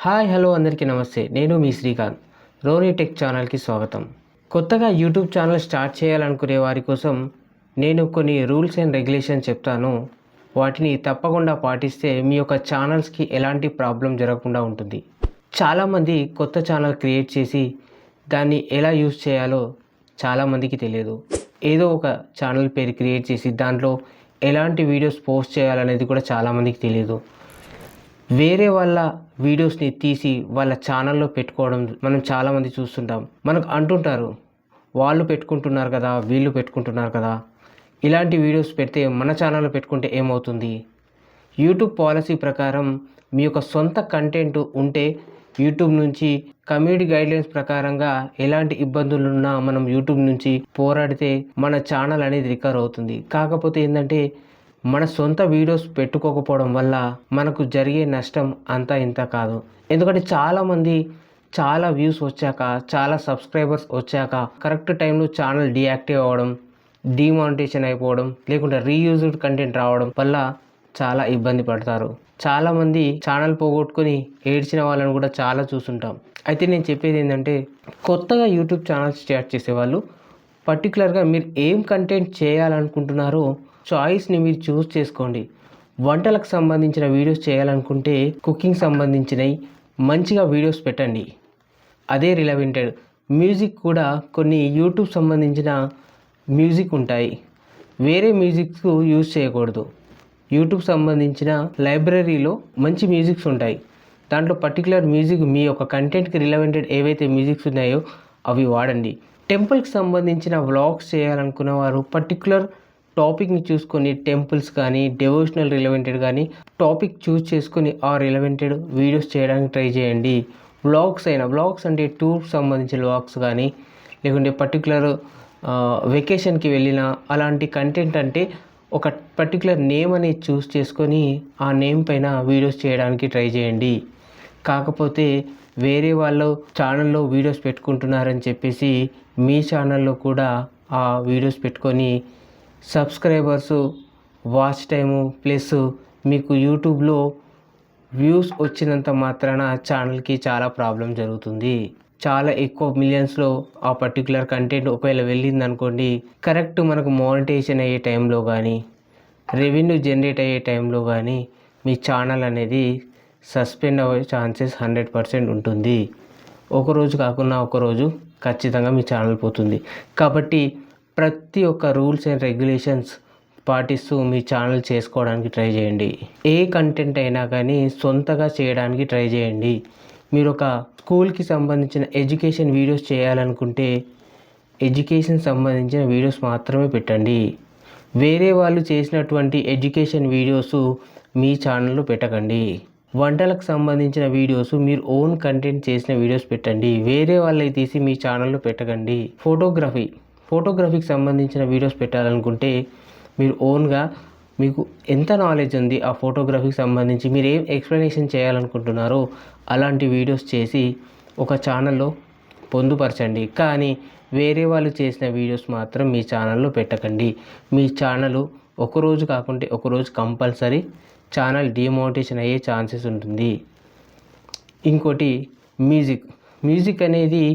Hi hello అందరికీ నమస్తే. నేను మీ శ్రీకాంత్. రోనీ టెక్ ఛానల్కి స్వాగతం. కొత్తగా యూట్యూబ్ ఛానల్ స్టార్ట్ చేయాలనుకునే వారి కోసం నేను కొన్ని రూల్స్ అండ్ రెగ్యులేషన్స్ చెప్తాను. వాటిని తప్పకుండా పాటిస్తే మీ యొక్క ఛానల్స్కి ఎలాంటి ప్రాబ్లం జరగకుండా ఉంటుంది. చాలామంది కొత్త ఛానల్ క్రియేట్ చేసి దాన్ని ఎలా యూజ్ చేయాలో చాలామందికి తెలియదు. ఏదో ఒక ఛానల్ పేరు క్రియేట్ చేసి దాంట్లో ఎలాంటి వీడియోస్ పోస్ట్ చేయాలనేది కూడా చాలామందికి తెలియదు. వేరే వాళ్ళ వీడియోస్ని తీసి వాళ్ళ ఛానల్లో పెట్టుకోవడం మనం చాలామంది చూస్తుంటాం. మనకు అంటుంటారు, వాళ్ళు పెట్టుకుంటున్నారు కదా, వీళ్ళు పెట్టుకుంటున్నారు కదా, ఇలాంటి వీడియోస్ పెడితే మన ఛానల్లో పెట్టుకుంటే ఏమవుతుంది? యూట్యూబ్ పాలసీ ప్రకారం మీ యొక్క సొంత కంటెంట్ ఉంటే యూట్యూబ్ నుంచి కమ్యూనిటీ గైడ్లైన్స్ ప్రకారంగా ఎలాంటి ఇబ్బందులున్నా మనం యూట్యూబ్ నుంచి పోరాడితే మన ఛానల్ అనేది రికవర్ అవుతుంది. కాకపోతే ఏంటంటే మన సొంత వీడియోస్ పెట్టుకోకపోవడం వల్ల మనకు జరిగే నష్టం అంతా ఇంత కాదు. ఎందుకంటే చాలామంది చాలా వ్యూస్ వచ్చాక, చాలా సబ్స్క్రైబర్స్ వచ్చాక కరెక్ట్ టైంలో ఛానల్ డీయాక్టివ్ అవ్వడం, డిమానిటైజేషన్ అయిపోవడం, లేకుంటే రీయూజ్డ్ కంటెంట్ రావడం వల్ల చాలా ఇబ్బంది పడతారు. చాలామంది ఛానల్ పోగొట్టుకొని ఏడ్చిన వాళ్ళని కూడా చాలా చూస్తుంటాం. అయితే నేను చెప్పేది ఏంటంటే, కొత్తగా యూట్యూబ్ ఛానల్ స్టార్ట్ చేసేవాళ్ళు పర్టికులర్గా మీరు ఏం కంటెంట్ చేయాలనుకుంటున్నారో చాయిస్ని మీరు చూస్ చేసుకోండి. వంటలకు సంబంధించిన వీడియోస్ చేయాలనుకుంటే కుకింగ్ సంబంధించినవి మంచిగా వీడియోస్ పెట్టండి, అదే రిలవెంటెడ్. మ్యూజిక్ కూడా కొన్ని యూట్యూబ్ సంబంధించిన మ్యూజిక్ ఉంటాయి, వేరే మ్యూజిక్స్ యూజ్ చేయకూడదు. యూట్యూబ్ సంబంధించిన లైబ్రరీలో మంచి మ్యూజిక్స్ ఉంటాయి, దాంట్లో పర్టికులర్ మ్యూజిక్ మీ యొక్క కంటెంట్కి రిలవెంటెడ్ ఏవైతే మ్యూజిక్స్ ఉన్నాయో అవి వాడండి. టెంపుల్కి సంబంధించిన వ్లాగ్స్ చేయాలనుకున్న వారు పర్టికులర్ టాపిక్ని చూసుకొని టెంపుల్స్ కానీ డివోషనల్ రిలవెంటెడ్ కానీ టాపిక్ చూస్ చేసుకొని ఆ రిలవెంటెడ్ వీడియోస్ చేయడానికి ట్రై చేయండి. వ్లాగ్స్ అంటే టూర్కి సంబంధించిన వ్లాగ్స్ కానీ, లేకుంటే పర్టికులర్ వెకేషన్కి వెళ్ళిన అలాంటి కంటెంట్ అంటే ఒక పర్టికులర్ నేమ్ అనేది చూస్ చేసుకొని ఆ నేమ్ పైన వీడియోస్ చేయడానికి ట్రై చేయండి. కాకపోతే వేరే వాళ్ళు ఛానల్లో వీడియోస్ పెట్టుకుంటున్నారని చెప్పేసి మీ ఛానల్లో కూడా ఆ వీడియోస్ పెట్టుకొని సబ్స్క్రైబర్సు, వాచ్ టైము ప్లస్ మీకు యూట్యూబ్లో వ్యూస్ వచ్చినంత మాత్రాన ఛానల్కి చాలా ప్రాబ్లం జరుగుతుంది. చాలా ఎక్కువ మిలియన్స్లో ఆ పర్టికులర్ కంటెంట్ ఒకవేళ వెళ్ళిందనుకోండి, కరెక్ట్ మనకు మానిటైజేషన్ అయ్యే టైంలో కానీ రెవెన్యూ జనరేట్ అయ్యే టైంలో కానీ మీ ఛానల్ అనేది సస్పెండ్ అయ్యే ఛాన్సెస్ 100% ఉంటుంది. ఒకరోజు కాకుండా ఒకరోజు ఖచ్చితంగా మీ ఛానల్ పోతుంది. కాబట్టి ప్రతి ఒక్క రూల్స్ అండ్ రెగ్యులేషన్స్ పాటిస్తూ మీ ఛానల్ చేసుకోవడానికి ట్రై చేయండి. ఏ కంటెంట్ అయినా కానీ సొంతగా చేయడానికి ట్రై చేయండి. మీరు ఒక స్కూల్కి సంబంధించిన ఎడ్యుకేషన్ వీడియోస్ చేయాలనుకుంటే ఎడ్యుకేషన్ సంబంధించిన వీడియోస్ మాత్రమే పెట్టండి. వేరే వాళ్ళు చేసినటువంటి ఎడ్యుకేషన్ వీడియోస్ మీ ఛానల్లో పెట్టకండి. వంటలకు సంబంధించిన వీడియోస్ మీరు ఓన్ కంటెంట్ చేసిన వీడియోస్ పెట్టండి, వేరే వాళ్ళవి తీసి మీ ఛానల్లో పెట్టకండి. ఫోటోగ్రఫీకి సంబంధించిన వీడియోస్ పెట్టాలనుకుంటే మీరు ఓన్గా మీకు ఎంత నాలెడ్జ్ ఉంది ఆ ఫోటోగ్రఫీకి సంబంధించి మీరు ఏం ఎక్స్ప్లెనేషన్ చేయాలనుకుంటున్నారో అలాంటి వీడియోస్ చేసి ఒక ఛానల్లో పొందుపరచండి. కానీ వేరే వాళ్ళు చేసిన వీడియోస్ మాత్రం మీ ఛానల్లో పెట్టకండి. మీ ఛానల్ ఒకరోజు కాకుంటే ఒకరోజు కంపల్సరీ ఛానల్ డిమోనిటైజేషన్ అయ్యే ఛాన్సెస్ ఉంటుంది. ఇంకోటి మ్యూజిక్ అనేది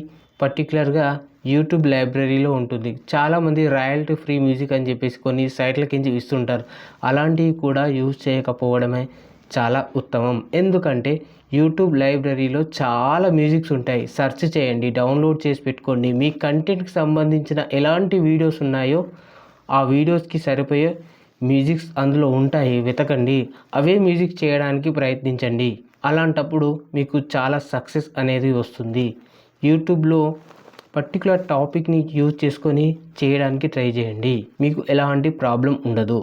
పర్టికులర్గా యూట్యూబ్ లైబ్రరీలో ఉంటుంది. చాలామంది రాయల్టీ ఫ్రీ మ్యూజిక్ అని చెప్పేసి కొన్ని సైట్ల కింద ఇస్తుంటారు. అలాంటివి కూడా యూజ్ చేయకపోవడమే చాలా ఉత్తమం. ఎందుకంటే యూట్యూబ్ లైబ్రరీలో చాలా మ్యూజిక్స్ ఉంటాయి, సెర్చ్ చేయండి, డౌన్లోడ్ చేసి పెట్టుకోండి. మీ కంటెంట్కి సంబంధించిన ఎలాంటి వీడియోస్ ఉన్నాయో ఆ వీడియోస్కి సరిపోయే మ్యూజిక్స్ అందులో ఉంటాయి, వెతకండి, అవే మ్యూజిక్ చేయడానికి ప్రయత్నించండి. అలాంటప్పుడు మీకు చాలా సక్సెస్ అనేది వస్తుంది. యూట్యూబ్లో పర్టికులర్ టాపిక్ని యూజ్ చేసుకొని చేయడానికి ట్రై చేయండి, మీకు ఎలాంటి ప్రాబ్లం ఉండదు.